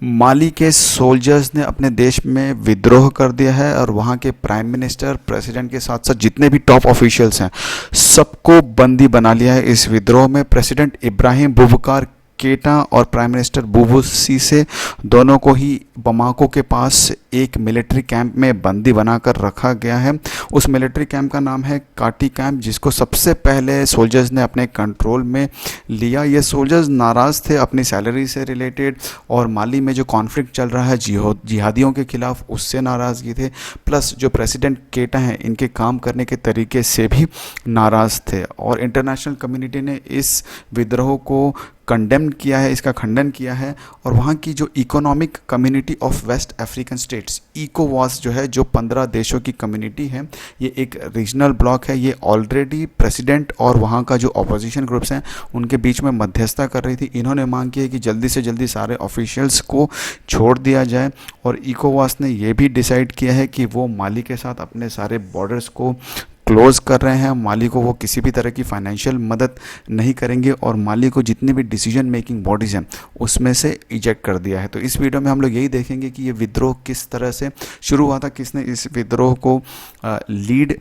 माली के सोल्जर्स ने अपने देश में विद्रोह कर दिया है और वहाँ के प्राइम मिनिस्टर, प्रेसिडेंट के साथ साथ जितने भी टॉप ऑफिशियल्स हैं सबको बंदी बना लिया है इस विद्रोह में। प्रेसिडेंट इब्राहिम बुबकार केटा और प्राइम मिनिस्टर बूबू सीसे दोनों को ही बमाको के पास एक मिलिट्री कैंप में बंदी बनाकर रखा गया है। उस मिलिट्री कैंप का नाम है काटी कैंप, जिसको सबसे पहले सोल्जर्स ने अपने कंट्रोल में लिया। ये सोल्जर्स नाराज़ थे अपनी सैलरी से रिलेटेड और माली में जो कॉन्फ्लिक्ट चल रहा है जिहादियों के खिलाफ, उससे नाराज़गी थे। प्लस जो प्रेसिडेंट केटा हैं इनके काम करने के तरीके से भी नाराज़ थे और इंटरनेशनल कम्युनिटी ने इस विद्रोह को कंडेम किया है, इसका खंडन किया है। और वहाँ की जो economic community of waste African states, इकोवास जो है, जो 15 देशों की कम्युनिटी है, ये एक रीजनल ब्लॉक है। ये ऑलरेडी प्रेसिडेंट और वहाँ का जो अपोजिशन ग्रुप्स हैं उनके बीच में मध्यस्थता कर रही थी। इन्होंने मांग की है कि जल्दी से जल्दी सारे ऑफिशियल्स को छोड़ दिया जाए और इकोवास ने ये भी डिसाइड किया है कि वो माली के साथ अपने सारे बॉर्डर्स को क्लोज़ कर रहे हैं। माली को वो किसी भी तरह की फाइनेंशियल मदद नहीं करेंगे और माली को जितनी भी डिसीजन मेकिंग बॉडीज़ हैं उसमें से इजेक्ट कर दिया है। तो इस वीडियो में हम लोग यही देखेंगे कि ये विद्रोह किस तरह से शुरू हुआ था, किसने इस विद्रोह को लीड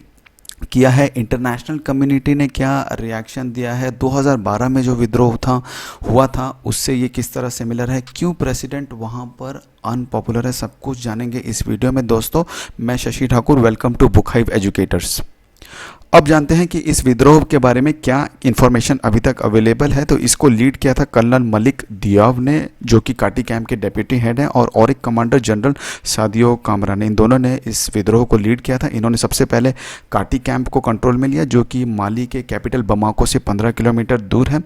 किया है, इंटरनेशनल कम्युनिटी ने क्या रिएक्शन दिया है, 2012 में जो विद्रोह हुआ था उससे ये किस तरह से मिलर है, क्यों प्रेसिडेंट वहाँ पर अनपॉपुलर है, सब कुछ जानेंगे इस वीडियो में। दोस्तों, मैं Shashi Thakur, welcome to Book Hive Educators. अब जानते हैं कि इस विद्रोह के बारे में क्या इन्फॉर्मेशन अभी तक अवेलेबल है। तो इसको लीड किया था कर्नल मलिक दियाव ने, जो कि काटी कैंप के डेप्यूटी हेड हैं, और एक कमांडर जनरल सादियो कामरा ने। इन दोनों ने इस विद्रोह को लीड किया था। इन्होंने सबसे पहले काटी कैंप को कंट्रोल में लिया, जो कि माली के कैपिटल बमाको से 15 किलोमीटर दूर है।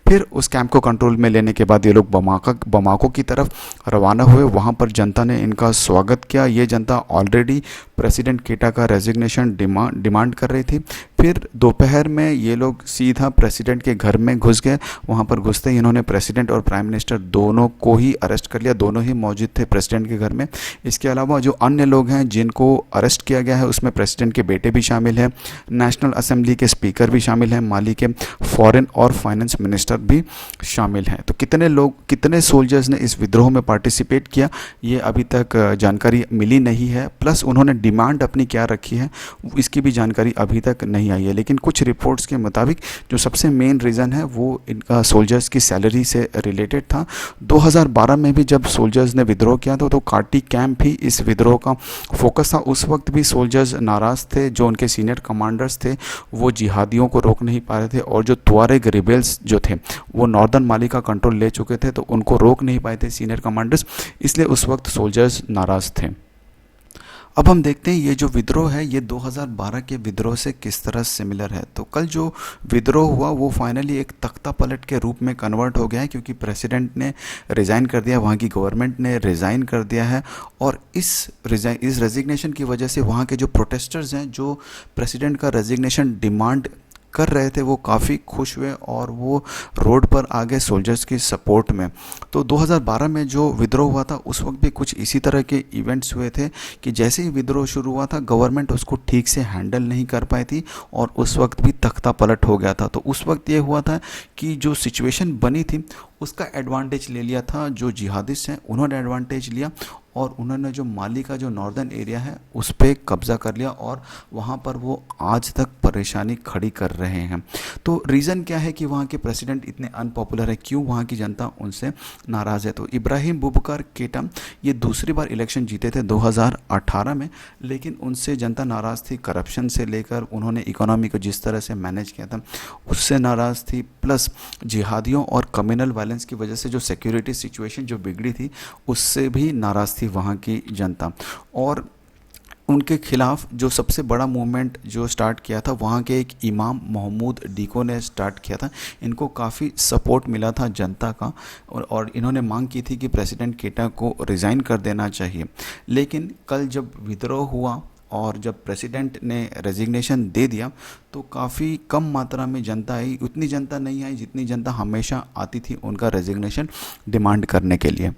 फिर उस कैंप को कंट्रोल में लेने के बाद ये लोग बमाको की तरफ रवाना हुए। वहाँ पर जनता ने इनका स्वागत किया। ये जनता ऑलरेडी प्रेसिडेंट केटा का रेजिग्नेशन डिमांड कर रही थी। फिर दोपहर में ये लोग सीधा प्रेसिडेंट के घर में घुस गए। वहाँ पर घुसते ही इन्होंने प्रेसिडेंट और प्राइम मिनिस्टर दोनों को ही अरेस्ट कर लिया। दोनों ही मौजूद थे प्रेसिडेंट के घर में। इसके अलावा जो अन्य लोग हैं जिनको अरेस्ट किया गया है उसमें प्रेसिडेंट के बेटे भी शामिल हैं, नेशनल असेंबली के स्पीकर भी शामिल हैं, माली के फॉरेन और फाइनेंस मिनिस्टर भी शामिल हैं। तो कितने सोल्जर्स ने इस विद्रोह में पार्टिसिपेट किया, ये अभी तक जानकारी मिली नहीं है। प्लस उन्होंने डिमांड अपनी क्या रखी है इसकी भी जानकारी अभी तक नहीं आई है। लेकिन कुछ रिपोर्ट्स के मुताबिक जो सबसे मेन रीज़न है वो इनका सोल्जर्स की सैलरी से रिलेटेड था। 2012 में भी जब सोल्जर्स ने विद्रोह किया था तो काटी कैंप ही इस विद्रोह का फोकस था। उस वक्त भी सोल्जर्स नाराज़ थे। जो उनके सीनियर कमांडर्स थे वो जिहादियों को रोक नहीं पा रहे थे और जो तुआरेग रिबेल्स जो थे वो नॉर्दर्न माली का कंट्रोल ले चुके थे, तो उनको रोक नहीं पाए थे सीनियर कमांडर्स, इसलिए उस वक्त सोल्जर्स नाराज़ थे। अब हम देखते हैं ये जो विद्रोह है ये 2012 के विद्रोह से किस तरह सिमिलर है। तो कल जो विद्रोह हुआ वो फाइनली एक तख्ता पलट के रूप में कन्वर्ट हो गया है, क्योंकि प्रेसिडेंट ने रिज़ाइन कर दिया, वहाँ की गवर्नमेंट ने रिज़ाइन कर दिया है। और इस रेजिग्नेशन की वजह से वहाँ के जो प्रोटेस्टर्स हैं जो प्रेसिडेंट का रेजिग्नेशन डिमांड कर रहे थे वो काफ़ी खुश हुए और वो रोड पर आ गए सोल्जर्स की सपोर्ट में। तो 2012 में जो विद्रोह हुआ था उस वक्त भी कुछ इसी तरह के इवेंट्स हुए थे कि जैसे ही विद्रोह शुरू हुआ था गवर्नमेंट उसको ठीक से हैंडल नहीं कर पाई थी और उस वक्त भी तख्ता पलट हो गया था। तो उस वक्त ये हुआ था कि जो सिचुएशन बनी थी उसका एडवांटेज ले लिया था जो जिहादिस्ट हैं, उन्होंने एडवांटेज लिया और उन्होंने जो माली का जो नॉर्दर्न एरिया है उस पर कब्ज़ा कर लिया और वहाँ पर वो आज तक परेशानी खड़ी कर रहे हैं। तो रीज़न क्या है कि वहाँ के प्रेसिडेंट इतने अनपॉपुलर है, क्यों वहाँ की जनता उनसे नाराज़ है। तो इब्राहिम बुबकार केटा ये दूसरी बार इलेक्शन जीते थे 2018 में, लेकिन उनसे जनता नाराज़ थी। करप्शन से लेकर उन्होंने इकोनॉमी को जिस तरह से मैनेज किया था उससे नाराज़ थी। प्लस जिहादियों और कम्युनल वायलेंस की वजह से जो सिक्योरिटी सिचुएशन जो बिगड़ी थी उससे भी नाराज़ थी वहाँ की जनता। और उनके खिलाफ जो सबसे बड़ा मूवमेंट जो स्टार्ट किया था वहाँ के एक इमाम महमूद डीको ने स्टार्ट किया था। इनको काफ़ी सपोर्ट मिला था जनता का और इन्होंने मांग की थी कि प्रेसिडेंट केटा को रिज़ाइन कर देना चाहिए। लेकिन कल जब विद्रोह हुआ और जब प्रेसिडेंट ने रेजिग्नेशन दे दिया तो काफ़ी कम मात्रा में जनता आई। उतनी जनता नहीं आई जितनी जनता हमेशा आती थी उनका रेजिग्नेशन डिमांड करने के लिए।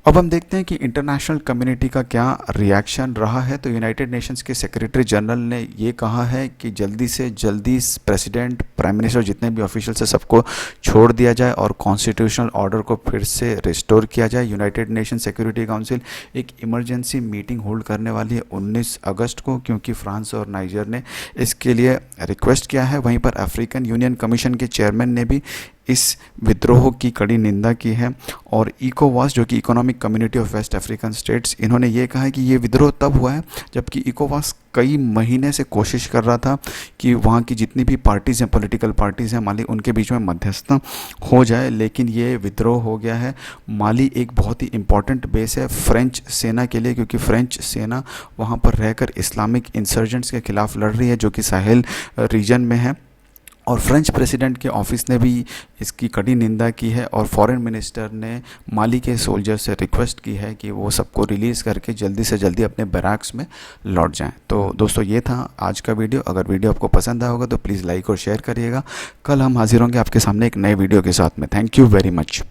अब हम देखते हैं कि इंटरनेशनल कम्युनिटी का क्या रिएक्शन रहा है। तो यूनाइटेड नेशंस के सेक्रेटरी जनरल ने ये कहा है कि जल्दी से जल्दी प्रेसिडेंट, प्राइम मिनिस्टर, जितने भी ऑफिशियल्स हैं सबको छोड़ दिया जाए और कॉन्स्टिट्यूशनल ऑर्डर को फिर से रिस्टोर किया जाए। यूनाइटेड नेशन सिक्योरिटी काउंसिल एक इमरजेंसी मीटिंग होल्ड करने वाली है 19 अगस्त को, क्योंकि फ्रांस और नाइजर ने इसके लिए रिक्वेस्ट किया है। वहीं पर अफ्रीकन यूनियन कमीशन के चेयरमैन ने भी इस विद्रोह की कड़ी निंदा की है। और इकोवास, जो कि Economic community of waste African States, इन्होंने ये कहा है कि ये विद्रोह तब हुआ है जबकि इकोवास कई महीने से कोशिश कर रहा था कि वहाँ की जितनी भी पार्टीज़ हैं, पॉलिटिकल पार्टीज़ हैं माली, उनके बीच में मध्यस्थता हो जाए, लेकिन ये विद्रोह हो गया है। माली एक बहुत ही इम्पॉर्टेंट बेस है फ्रेंच सेना के लिए, क्योंकि फ्रेंच सेना वहाँ पर रहकर इस्लामिक इंसर्जेंट्स के खिलाफ लड़ रही है, जो कि साहेल रीजन में है। और फ्रेंच प्रेसिडेंट के ऑफिस ने भी इसकी कड़ी निंदा की है और फॉरेन मिनिस्टर ने माली के सोल्जर से रिक्वेस्ट की है कि वो सबको रिलीज़ करके जल्दी से जल्दी अपने बैरक्स में लौट जाएं। तो दोस्तों, ये था आज का वीडियो। अगर वीडियो आपको पसंद आया होगा तो प्लीज़ लाइक और शेयर करिएगा। कल हम हाजिर होंगे आपके सामने एक नए वीडियो के साथ में। Thank you very much.